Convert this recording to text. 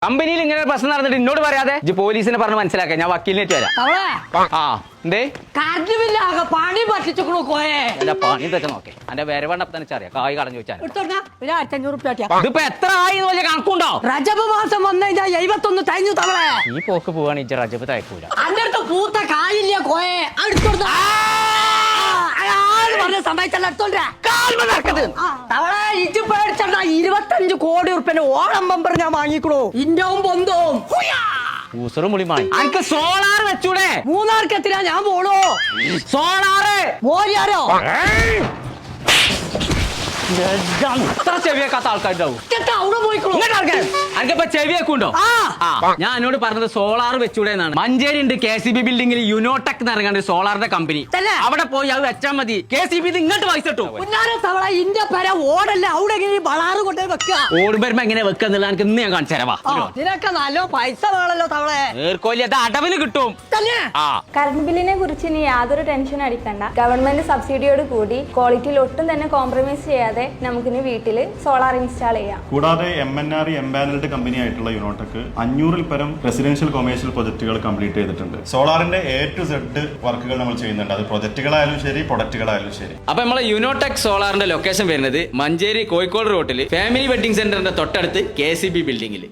കമ്പനിയിൽ ഇങ്ങനെ പ്രശ്നം നടന്നിട്ട് എന്നോട് പറയാതെ പോലീസിനെ പറഞ്ഞ് മനസ്സിലാക്കാം. ഞാൻ വക്കീലിനേറ്റ് വരാം. ആ എന്തേ പണി പറ്റിച്ചു കോയെ എന്റെ പണി തെറ്റാ നോക്കേ. എന്റെ വരവണ്ണപ്പ തന്നെ അറിയാം. കായ് കടഞ്ഞു വെച്ചാൽ ഇതിപ്പോ എത്ര ആയി വലിയ കണക്കുണ്ടോ? റജബ് മാസം വന്നു കഴിഞ്ഞാൽ 71 തൈഞ്ഞു തവളെ. ഈ പോക്ക് പോവാണ് ഇജ്ജ് റജബ് തയക്കൂല. അന്റെ അടുത്ത് പൂത്ത കായില്ല കോയെ തവളെ ഇജ്ജ് പേടിച്ചണ്ട. 25 കോടി ഉറുപ്പിന്റെ ഓണം ബമ്പർ ഞാൻ വാങ്ങിക്കണു. ഇന്റവും ബന്ധവും അനക്ക് സോളാർ വെച്ചൂടെ? മൂന്നാർക്ക് എത്തിനാ ഞാൻ പോണു. സോളാറ് മോരിയാരോ എത്ര ചെവിയേക്കാത്ത ആൾക്കാരുണ്ടാവും. അവിടെ പോയിക്കണു. അനക്കിപ്പോ ചെവിയൊക്കെ ഞാൻ എന്നോട് പറഞ്ഞത് സോളാർ വെച്ചൂടെ എന്നാണ്. മഞ്ചേരി ഉണ്ട് KCB ബിൽഡിംഗിൽ യുനോടെക് എന്ന് ഇറങ്ങാണ്ട് സോളാറിന്റെ കമ്പനി. അവിടെ പോയി അത് വെച്ചാൽ മതി. KCB ഇങ്ങോട്ട് പൈസ കിട്ടും. തവള ഇന്റെ പര ഓടല്ല. അവിടെ ബളാറ് കൊണ്ടേ വെക്ക. ഓടുമ്പോ എങ്ങനെ വെക്കുക എനിക്ക് ഇന്ന് ഞാൻ കാണിച്ചു തരാം. ഇതിനൊക്കെ നല്ല പൈസ വേണല്ലോ തവളെ. അത് അടവിന് കിട്ടും. കറണ്ട് ബില്ലിനെ കുറിച്ച് ഇനി യാതൊരു ടെൻഷൻ അടിക്കണ്ട. ഗവൺമെന്റ് സബ്സിഡിയോട് കൂടി ക്വാളിറ്റിയിൽ ഒട്ടും തന്നെ കോംപ്രമൈസ് ചെയ്യാതെ നമുക്കിനി വീട്ടിൽ സോളാർ ഇൻസ്റ്റാൾ ചെയ്യാം. കൂടാതെ MNRE എംപാനൽഡ് കമ്പനി ആയിട്ടുള്ള യുനോടെക് 500-ൽ പരം റെസിഡൻഷ്യൽ കൊമേഴ്ഷ്യൽ പ്രൊജക്ടുകൾ കംപ്ലീറ്റ് ചെയ്തിട്ടുണ്ട്. സോളാറിന്റെ A to Z വർക്കുകൾ നമ്മൾ ചെയ്യുന്നുണ്ട്. അത് പ്രൊജക്ടുകളായാലും ശരി, പ്രൊഡക്റ്റുകളായാലും ശരി. അപ്പൊ നമ്മളെ യുനോടെക് സോളാറിന്റെ ലൊക്കേഷൻ വരുന്നത് മഞ്ചേരി കോഴിക്കോട് റോട്ടിൽ ഫാമിലി വെഡിങ് സെന്ററിന്റെ തൊട്ടടുത്ത് KCB ബിൽഡിംഗിൽ.